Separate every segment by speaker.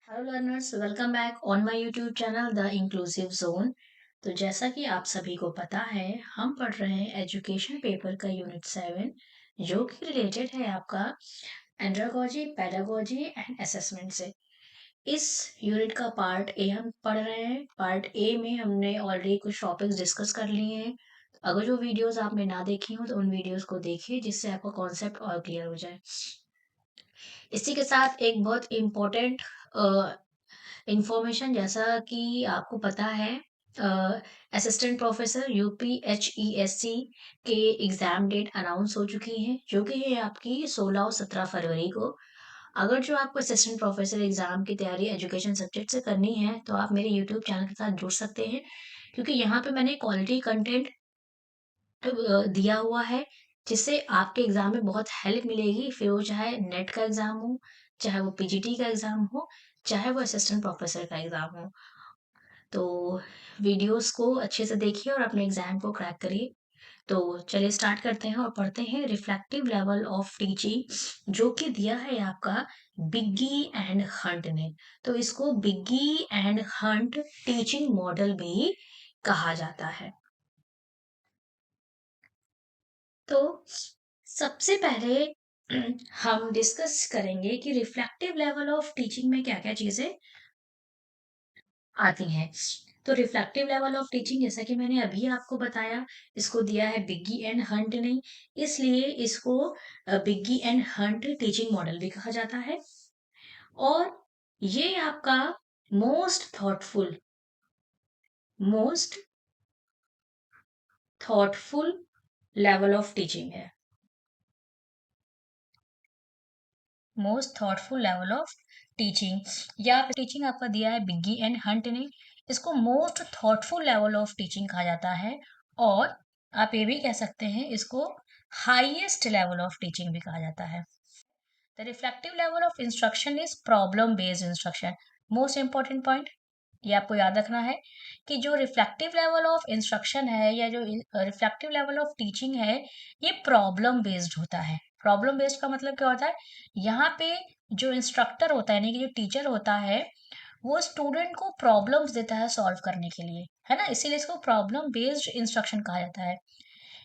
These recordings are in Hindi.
Speaker 1: Hello learners, welcome back on my YouTube channel the inclusive zone. तो जैसा कि आप सभी को पता है, हम पढ़ रहे हैं एजुकेशन पेपर का यूनिट 7, जो कि रिलेटेड है आपका एंड्रागोजी, पेडागोजी एंड असेसमेंट से। इस यूनिट का पार्ट ए हम पढ़ रहे हैं। पार्ट ए में हमने ऑलरेडी कुछ टॉपिक्स डिस्कस कर लिए हैं। अगर जो वीडियोस आपने ना देखी हो तो उन वीडियोस को देखिए, जिससे आपका कॉन्सेप्ट और क्लियर हो जाए। इसी के साथ एक बहुत इम्पोर्टेंट इंफॉर्मेशन, जैसा कि आपको पता है, असिस्टेंट प्रोफेसर यूपीएचईएससी के एग्जाम डेट अनाउंस हो चुकी है, जो कि है आपकी 16 और 17 फरवरी को। अगर जो आपको असिस्टेंट प्रोफेसर एग्जाम की तैयारी एजुकेशन सब्जेक्ट से करनी है, तो आप मेरे यूट्यूब चैनल के साथ जुड़ सकते हैं, क्योंकि यहाँ पे मैंने क्वालिटी कंटेंट दिया हुआ है, जिससे आपके एग्जाम में बहुत हेल्प मिलेगी। फिर वो चाहे नेट का एग्जाम हो, चाहे वो पीजीटी का एग्जाम हो, चाहे वो असिस्टेंट प्रोफेसर का एग्जाम हो। तो वीडियोस को अच्छे से देखिए और अपने एग्जाम को क्रैक करिए। तो चलिए स्टार्ट करते हैं और पढ़ते हैं रिफ्लेक्टिव लेवल ऑफ टीचिंग, जो कि दिया है आपका बिग्गी एंड हंट ने। तो इसको Bigge and Hunt teaching model भी कहा जाता है। तो सबसे पहले हम डिस्कस करेंगे कि रिफ्लेक्टिव लेवल ऑफ टीचिंग में क्या क्या चीजें आती हैं। तो रिफ्लेक्टिव लेवल ऑफ टीचिंग, जैसा कि मैंने अभी आपको बताया, इसको दिया है बिग्गी एंड हंट ने, इसलिए इसको Bigge and Hunt teaching model भी कहा जाता है। और ये आपका most thoughtful level of teaching है। Most thoughtful level of teaching या टीचिंग आपका दिया है बिग्गी एंड हंट ने, इसको most thoughtful level of teaching कहा जाता है। और आप ये भी कह सकते हैं इसको हाईएस्ट लेवल ऑफ टीचिंग भी कहा जाता है। The reflective level of instruction is problem based instruction. Most important point ये आपको याद रखना है कि जो रिफ्लेक्टिव लेवल ऑफ इंस्ट्रक्शन है या जो रिफ्लेक्टिव लेवल ऑफ टीचिंग है, ये प्रॉब्लम बेस्ड होता है। प्रॉब्लम बेस्ड का मतलब क्या होता है? यहाँ पे जो इंस्ट्रक्टर होता है, यानी कि जो टीचर होता है, वो स्टूडेंट को प्रॉब्लम्स देता है सॉल्व करने के लिए, है ना, इसीलिए इसको प्रॉब्लम बेस्ड इंस्ट्रक्शन कहा जाता है।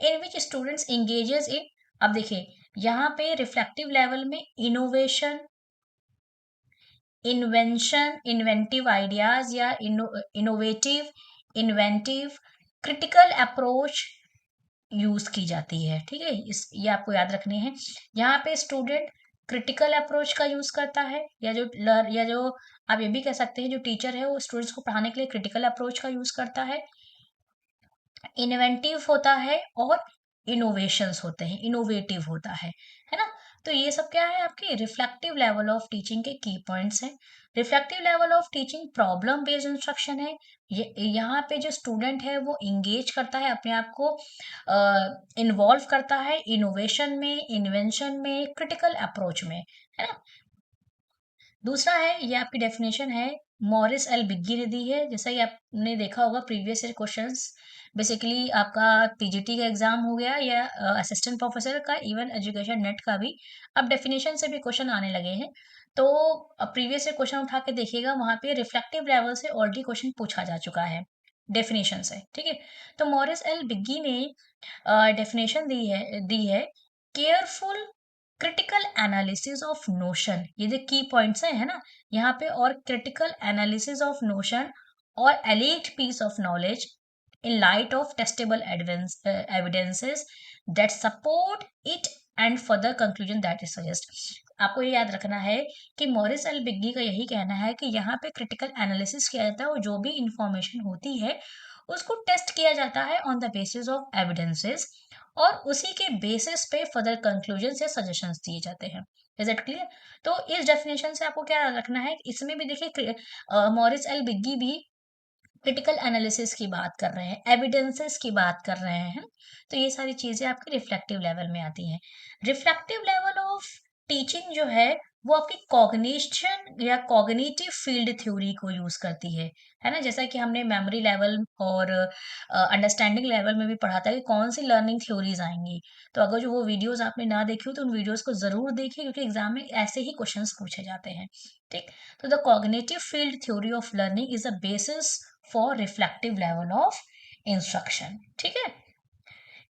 Speaker 1: इन विच स्टूडेंट्स एंगेजेस इन, अब देखिए यहाँ पे रिफ्लेक्टिव लेवल में इनोवेशन, इन्वेंटिव आइडियाज या innovative, inventive, critical approach use की जाती है। ठीक है, इस ये आपको याद रखने हैं। यहाँ पे स्टूडेंट क्रिटिकल अप्रोच का यूज करता है, या जो आप ये भी कह सकते हैं जो टीचर है वो स्टूडेंट्स को पढ़ाने के लिए क्रिटिकल अप्रोच का यूज करता है। इन्वेंटिव होता है और इनोवेशंस होते हैं, इनोवेटिव होता है ना। तो ये सब क्या है, आपके रिफ्लेक्टिव लेवल ऑफ टीचिंग के की पॉइंट्स हैं। Reflective level of teaching problem based instruction है। ये यहाँ पे जो स्टूडेंट है वो इंगेज करता है, अपने आप को इन्वॉल्व करता है इनोवेशन में, इन्वेंशन में, क्रिटिकल अप्रोच में, है ना। दूसरा है, ये आपकी डेफिनेशन है, मॉरिस एल बिग्गी ने दी है। जैसा कि आपने देखा होगा प्रीवियस ईयर क्वेश्चंस, बेसिकली आपका पीजीटी का एग्जाम हो गया या असिस्टेंट प्रोफेसर का, इवन एजुकेशन नेट का भी अब डेफिनेशन से भी क्वेश्चन आने लगे हैं। तो प्रीवियस ईयर क्वेश्चन उठा के देखिएगा, वहां पे रिफ्लेक्टिव लेवल से ऑलरेडी क्वेश्चन पूछा जा चुका है डेफिनेशन से। ठीक है, तो मॉरिस एल बिग्गी ने डेफिनेशन दी है careful critical analysis of notion. ये जो की पॉइंट्स है ना यहाँ पे, और क्रिटिकल एनालिसिस ऑफ नोशन और elite piece of knowledge in light of testable evidences that support it and further conclusion that is suggest। आपको ये याद रखना है कि मॉरिस एल बिग्गी का यही कहना है कि यहाँ पे क्रिटिकल एनालिसिस किया जाता है और जो भी इंफॉर्मेशन होती है उसको टेस्ट किया जाता है on the basis of evidences, और उसी के बेसिस पे फर्दर कंक्लूजन या सजेशंस दिए जाते हैं। Is it clear? तो इस डेफिनेशन से आपको क्या याद रखना है, इसमें भी देखिए मॉरिस एल बिग्गी भी क्रिटिकल एनालिसिस की बात कर रहे हैं, एविडेंसेस की बात कर रहे हैं। तो ये सारी चीजें आपके रिफ्लेक्टिव लेवल में आती हैं। रिफ्लेक्टिव लेवल ऑफ टीचिंग जो है वो आपकी कॉग्निशन या कॉग्निटिव फील्ड थ्योरी को यूज करती है ना? जैसा कि हमने मेमोरी लेवल और अंडरस्टैंडिंग लेवल में भी पढ़ा था कि कौन सी लर्निंग थ्योरीज आएंगी। तो अगर जो वो वीडियोस आपने ना देखी हो तो उन वीडियोस को जरूर देखिए, क्योंकि एग्जाम में ऐसे ही क्वेश्चंस पूछे जाते हैं। ठीक, तो the cognitive field theory of learning is a basis for reflective level of instruction. ठीक है,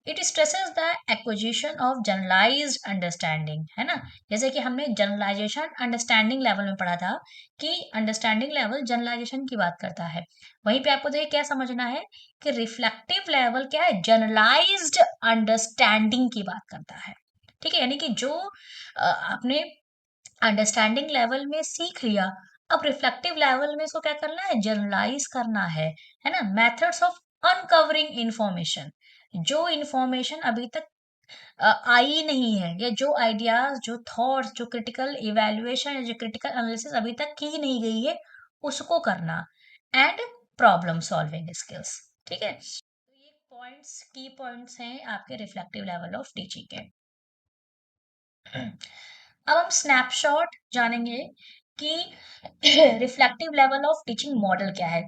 Speaker 1: it stresses the acquisition of generalized understanding, है ना? जैसे कि हमने जनरलाइजेशन अंडरस्टैंडिंग लेवल में पढ़ा था कि अंडरस्टैंडिंग लेवल जनरलाइजेशन की बात करता है। वहीं पे आपको देखिए क्या समझना है कि रिफ्लेक्टिव लेवल क्या है, जनरलाइज्ड अंडरस्टैंडिंग की बात करता है। ठीक है, यानी कि जो आपने अंडरस्टैंडिंग लेवल में सीख लिया, अब रिफ्लेक्टिव लेवल में इसको क्या करना है, जनरलाइज करना है ना? मेथड्स ऑफ अनकवरिंग इंफॉर्मेशन, जो इंफॉर्मेशन अभी तक आई नहीं है, या जो आइडियाज, जो थॉट्स, जो क्रिटिकल इवैल्यूएशन या जो क्रिटिकल एनालिसिस अभी तक की नहीं गई है, उसको करना। And problem solving skills. ठीक है, तो ये पॉइंट्स, की पॉइंट्स हैं आपके रिफ्लेक्टिव लेवल ऑफ टीचिंग के। अब हम स्नैपशॉट जानेंगे कि reflective level of teaching model क्या है,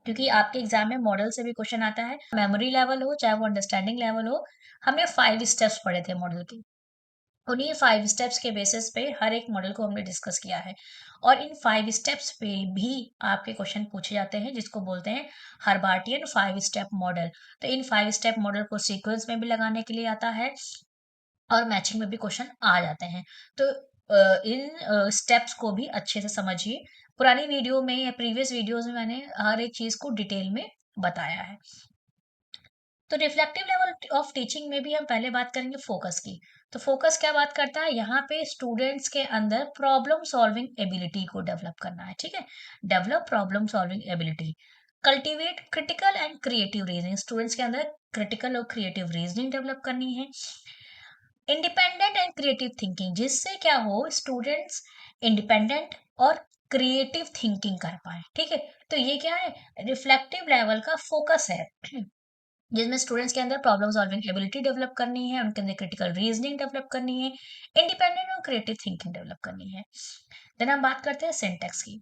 Speaker 1: क्योंकि आपके एग्जाम में मॉडल से भी क्वेश्चन आता है। मेमोरी लेवल हो चाहे वो अंडरस्टैंडिंग लेवल हो, हमने 5 स्टेप्स पढ़े थे मॉडल के। उन्हीं 5 स्टेप्स के बेसिस पे हर एक मॉडल को हमने डिस्कस किया है, और इन 5 स्टेप्स पे भी आपके क्वेश्चन पूछे जाते हैं, जिसको बोलते हैं हर्बार्टियन 5 स्टेप मॉडल। तो इन 5 स्टेप मॉडल को सीक्वेंस में भी लगाने के लिए आता है, और मैचिंग में भी क्वेश्चन आ जाते हैं। तो इन स्टेप्स को भी अच्छे से समझिए। पुरानी वीडियो में या प्रीवियस वीडियोस में मैंने हर एक चीज को डिटेल में बताया है। तो रिफ्लेक्टिव लेवल ऑफ टीचिंग में भी हम पहले बात करेंगे फोकस की। तो फोकस क्या बात करता है, यहाँ पे स्टूडेंट्स के अंदर प्रॉब्लम सॉल्विंग एबिलिटी को डेवलप करना है। ठीक है, develop problem solving ability, cultivate critical and creative reasoning, students के अंदर क्रिटिकल और क्रिएटिव रीजनिंग डेवलप करनी है। इंडिपेंडेंट एंड क्रिएटिव थिंकिंग, जिससे क्या हो, स्टूडेंट्स इंडिपेंडेंट और क्रिएटिव थिंकिंग कर पाए। ठीक है, तो ये क्या है, रिफ्लेक्टिव लेवल का फोकस है, जिसमें स्टूडेंट्स के अंदर प्रॉब्लम सॉल्विंग एबिलिटी डेवलप करनी है, उनके अंदर क्रिटिकल रीजनिंग डेवलप करनी है, इंडिपेंडेंट और क्रिएटिव थिंकिंग डेवलप करनी है। देन हम बात करते हैं सिंटेक्स की।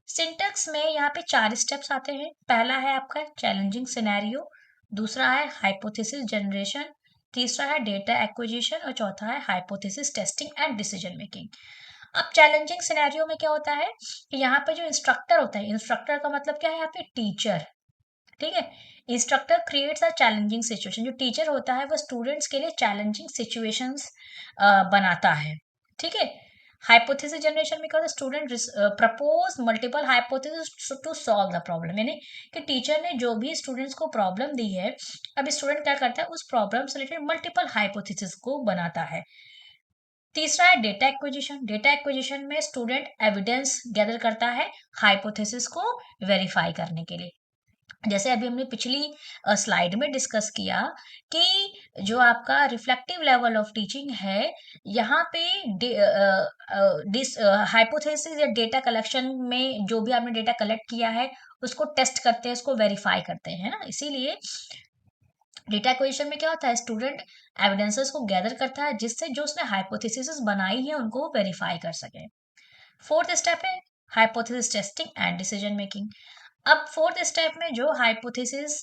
Speaker 1: सिंटेक्स में यहाँ पे 4 स्टेप्स आते हैं। पहला है आपका चैलेंजिंग सिनेरियो, दूसरा है हाइपोथेसिस जनरेशन, तीसरा है डेटा एक्विजिशन, और चौथा है hypothesis testing and decision making. अब चैलेंजिंग सिनेरियो में क्या होता है कि यहाँ पे जो इंस्ट्रक्टर होता है, इंस्ट्रक्टर का मतलब क्या है यहाँ पे, टीचर। ठीक है, instructor creates a challenging situation, जो टीचर होता है वो स्टूडेंट्स के लिए चैलेंजिंग सिचुएशंस बनाता है। ठीक है, हाइपोथेसिस जनरेशन में क्या होता है, student propose multiple hypothesis to solve the problem, यानी कि टीचर ने जो भी स्टूडेंट्स को प्रॉब्लम दी है, अब स्टूडेंट क्या करता है, उस प्रॉब्लम से रिलेटेड मल्टीपल हाइपोथेसिस को बनाता है। तीसरा है डेटा एक्विजिशन, डेटा एक्विजिशन में स्टूडेंट एविडेंस गैदर करता है हाइपोथेसिस को वेरीफाई करने के लिए। जैसे अभी हमने पिछली स्लाइड में डिस्कस किया कि जो आपका रिफ्लेक्टिव लेवल ऑफ टीचिंग है, यहाँ पे हाइपोथेसिस या डेटा कलेक्शन में जो भी आपने डेटा कलेक्ट किया है उसको टेस्ट करते हैं, उसको वेरीफाई करते हैं ना। इसीलिए डेटा एक्विजिशन में क्या होता है, स्टूडेंट एविडेंसेस को गैदर करता है, जिससे जो उसने हाइपोथेसिस बनाई है उनको वेरीफाई कर सके। फोर्थ स्टेप है hypothesis testing and decision making. अब फोर्थ स्टेप में जो हाइपोथेसिस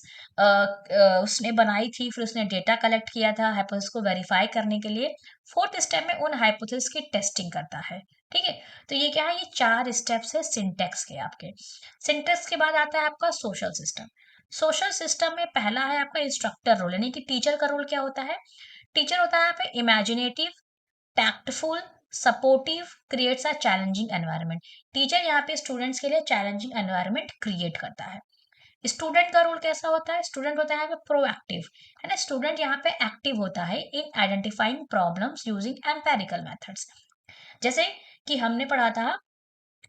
Speaker 1: उसने बनाई थी, फिर उसने डेटा कलेक्ट किया था हाइपोथेसिस को वेरीफाई करने के लिए, फोर्थ स्टेप में उन हाइपोथेसिस की टेस्टिंग करता है। ठीक है, तो ये क्या है, ये 4 स्टेप्स है सिंटेक्स के आपके। सिंटेक्स के बाद आता है आपका सोशल सिस्टम। सोशल सिस्टम में पहला है आपका इंस्ट्रक्टर रोल, यानी कि टीचर का रोल क्या होता है, टीचर होता है यहाँ पे imaginative, tactful, supportive, creates a challenging environment. Teacher यहाँ पे स्टूडेंट्स के लिए चैलेंजिंग एनवायरनमेंट क्रिएट करता है। स्टूडेंट का रोल कैसा होता है, स्टूडेंट होता है प्रोएक्टिव, है ना, स्टूडेंट यहाँ पे एक्टिव होता है in identifying problems using empirical methods. जैसे कि हमने पढ़ा था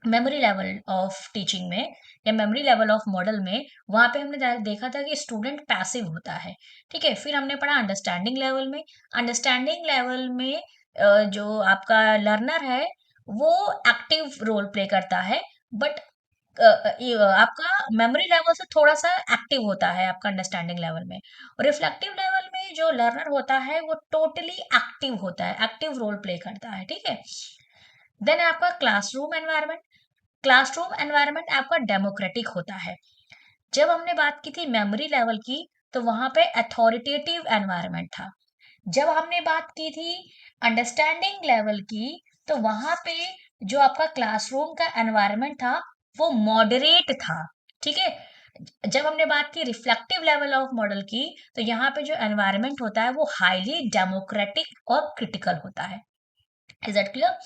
Speaker 1: मेमोरी लेवल ऑफ टीचिंग में या मेमोरी लेवल ऑफ मॉडल में, वहां पे हमने देखा था कि स्टूडेंट पैसिव होता है। ठीक है, फिर हमने पढ़ा अंडरस्टैंडिंग लेवल में, अंडरस्टैंडिंग लेवल में जो आपका लर्नर है वो एक्टिव रोल प्ले करता है, बट आपका मेमोरी लेवल से थोड़ा सा एक्टिव होता है आपका अंडरस्टैंडिंग लेवल में। और रिफ्लेक्टिव लेवल में जो लर्नर होता है वो टोटली एक्टिव होता है, एक्टिव रोल प्ले करता है, ठीक है। देन आपका क्लासरूम एनवायरनमेंट। क्लासरूम एनवायरनमेंट आपका डेमोक्रेटिक होता है। जब हमने बात की थी मेमोरी लेवल की, तो वहां पे अथॉरिटेटिव एनवायरनमेंट था। जब हमने बात की थी अंडरस्टैंडिंग लेवल की, तो वहां पे जो आपका क्लासरूम का एनवायरनमेंट था वो मॉडरेट था, ठीक है। जब हमने बात की रिफ्लेक्टिव लेवल ऑफ मॉडल की, तो यहाँ पे जो एनवायरनमेंट होता है वो हाईली डेमोक्रेटिक और क्रिटिकल होता है। Is that clear?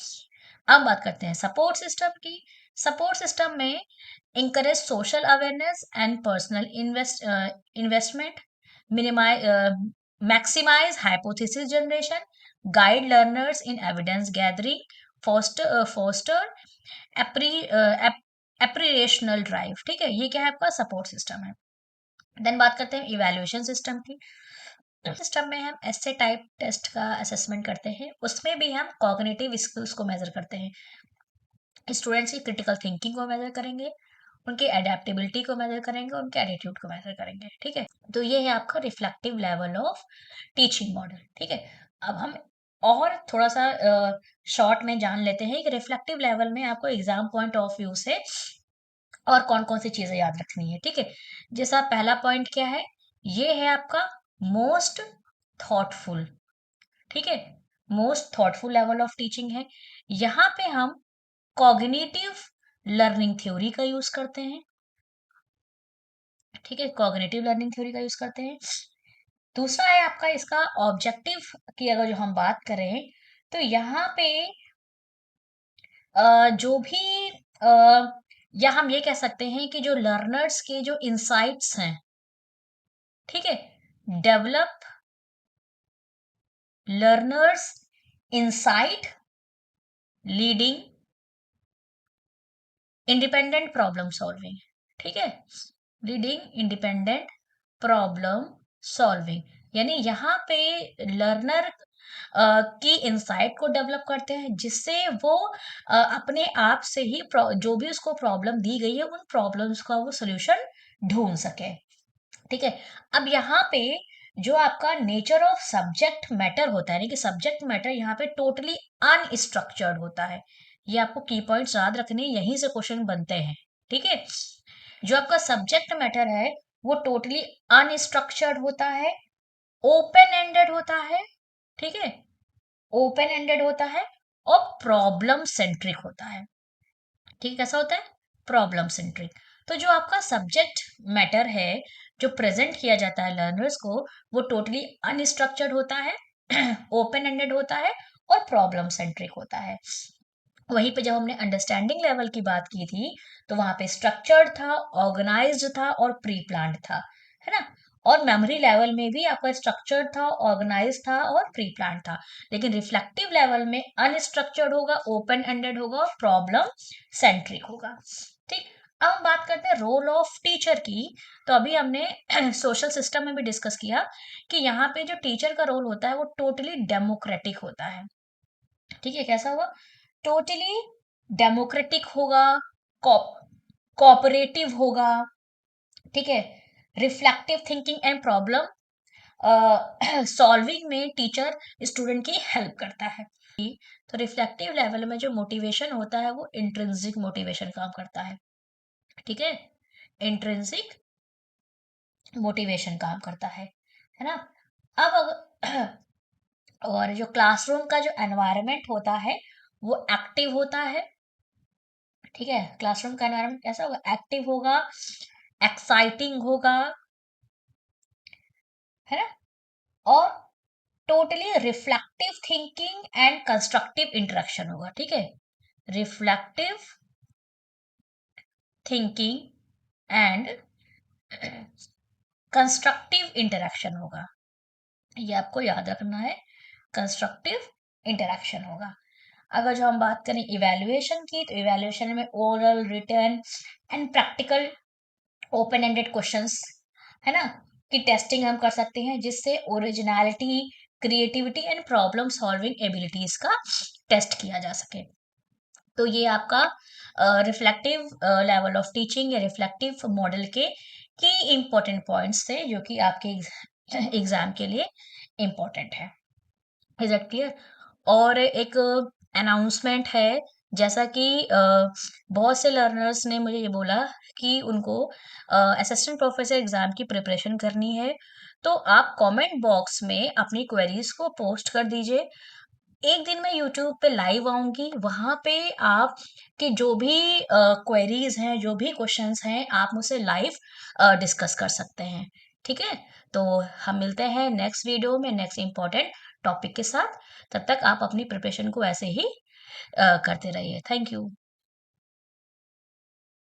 Speaker 1: अब बात करते हैं सपोर्ट सिस्टम की। सपोर्ट सिस्टम में encourage social awareness and personal investment, minimize, maximize hypothesis generation, guide learners in evidence gathering, foster apprehensional drive, ठीक है। ये क्या है आपका सपोर्ट सिस्टम है। देन बात करते हैं इवैल्यूएशन सिस्टम की। सिस्टम में हम एस्से टाइप टेस्ट का असेसमेंट करते हैं, उसमें भी हम कॉग्निटिव स्किल्स को मेजर करते हैं। स्टूडेंट्स की क्रिटिकल थिंकिंग को मेजर करेंगे, उनकी अडेप्टेबिलिटी को मेजर करेंगे, उनके एटीट्यूड को मेजर करेंगे, ठीक है। तो ये है आपका reflective level of teaching model, ठीक है। अब हम और थोड़ा सा शॉर्ट में जान लेते हैं कि रिफ्लेक्टिव लेवल में आपको एग्जाम पॉइंट ऑफ व्यू से और कौन कौन सी चीजें याद रखनी है, ठीक है। जैसा पहला पॉइंट क्या है, ये है आपका मोस्ट थॉटफुल, ठीक है। Most thoughtful level of teaching है। यहाँ पे हम कॉग्निटिव लर्निंग थ्योरी का यूज करते हैं, ठीक है। कॉग्निटिव लर्निंग थ्योरी का यूज करते हैं। दूसरा है आपका इसका ऑब्जेक्टिव की अगर जो हम बात करें, तो यहाँ पे जो भी या हम ये कह सकते हैं कि जो लर्नर्स के जो इंसाइट्स हैं, ठीक है, develop learners insight leading independent problem solving, ठीक है। रीडिंग इंडिपेंडेंट प्रॉब्लम सॉल्विंग, यानी यहाँ पे लर्नर की इंसाइट को डेवलप करते हैं, जिससे वो अपने आप से ही जो भी उसको प्रॉब्लम दी गई है उन प्रॉब्लम्स का वो सोल्यूशन ढूंढ सके, ठीक है। अब यहाँ पे जो आपका नेचर ऑफ सब्जेक्ट मैटर होता है, यानी कि सब्जेक्ट मैटर यहाँ पे टोटली अनस्ट्रक्चर्ड होता है। ये आपको की पॉइंट्स याद रखने, यहीं से क्वेश्चन बनते हैं, ठीक है। जो आपका सब्जेक्ट मैटर है वो टोटली अनस्ट्रक्चर्ड होता है, ओपन एंडेड होता है, ठीक है, ओपन एंडेड होता है और प्रॉब्लम सेंट्रिक होता है, ठीक है। कैसा होता है? Problem centric. तो जो आपका सब्जेक्ट मैटर है जो प्रेजेंट किया जाता है लर्नर्स को, वो टोटली अनस्ट्रक्चर्ड होता है, ओपन एंडेड होता है और प्रॉब्लम सेंट्रिक होता है। वहीं पे जब हमने अंडरस्टैंडिंग लेवल की बात की थी, तो वहां पे स्ट्रक्चर्ड था, ऑर्गेनाइज्ड था और प्री प्लान्ड था, है ना। और मेमोरी लेवल में भी आपका स्ट्रक्चर्ड था, ऑर्गेनाइज था और प्री प्लान्ड था। लेकिन रिफ्लेक्टिव लेवल में अनस्ट्रक्चर्ड होगा, ओपन एंडेड होगा और प्रॉब्लम सेंट्रिक होगा, ठीक। अब हम बात करते हैं रोल ऑफ टीचर की। तो अभी हमने सोशल सिस्टम में भी डिस्कस किया कि यहाँ पे जो टीचर का रोल होता है वो टोटली डेमोक्रेटिक होता है, ठीक है। कैसा होगा? टोटली डेमोक्रेटिक होगा, कोऑपरेटिव होगा, ठीक है। Reflective thinking and problem solving में टीचर स्टूडेंट की हेल्प करता है। तो रिफ्लेक्टिव लेवल में जो मोटिवेशन होता है वो इंट्रिंसिक मोटिवेशन काम करता है, ठीक है। इंट्रिंसिक मोटिवेशन काम करता है ना। अब और जो क्लासरूम का जो एनवायरनमेंट होता है वो एक्टिव होता है, ठीक है। क्लासरूम का एनवायरनमेंट कैसा होगा? एक्टिव होगा, एक्साइटिंग होगा, है ना। और totally reflective thinking and constructive interaction होगा, ठीक है। Reflective thinking and constructive interaction होगा, ये आपको याद रखना है। कंस्ट्रक्टिव इंटरेक्शन होगा। अगर जो हम बात करें इवैल्यूएशन की, तो इवैल्यूएशन में oral, written and practical open ended questions, है ना, की टेस्टिंग हम कर सकते हैं, जिससे originality, creativity and problem solving abilities का टेस्ट किया जा सके। तो ये आपका रिफ्लेक्टिव लेवल ऑफ टीचिंग या रिफ्लेक्टिव मॉडल के की इम्पोर्टेंट पॉइंट्स थे जो कि आपके एग्जाम के लिए इम्पोर्टेंट है। Is it clear? और एक अनाउंसमेंट है, जैसा कि बहुत से लर्नर्स ने मुझे ये बोला कि उनको असिस्टेंट प्रोफेसर एग्जाम की प्रिपरेशन करनी है, तो आप कमेंट बॉक्स में अपनी क्वेरीज को पोस्ट कर दीजिए। एक दिन मैं यूट्यूब पे लाइव आऊँगी, वहाँ पे आप के जो भी क्वेरीज़ हैं, जो भी क्वेश्चन्स हैं, आप मुझसे लाइव डिस्कस कर सकते हैं, ठीक है? तो हम मिलते हैं नेक्स्ट वीडियो में नेक्स्ट इम्पोर्टेंट टॉपिक के साथ। तब तक आप अपनी प्रिपरेशन को ऐसे ही करते रहिए। Thank you.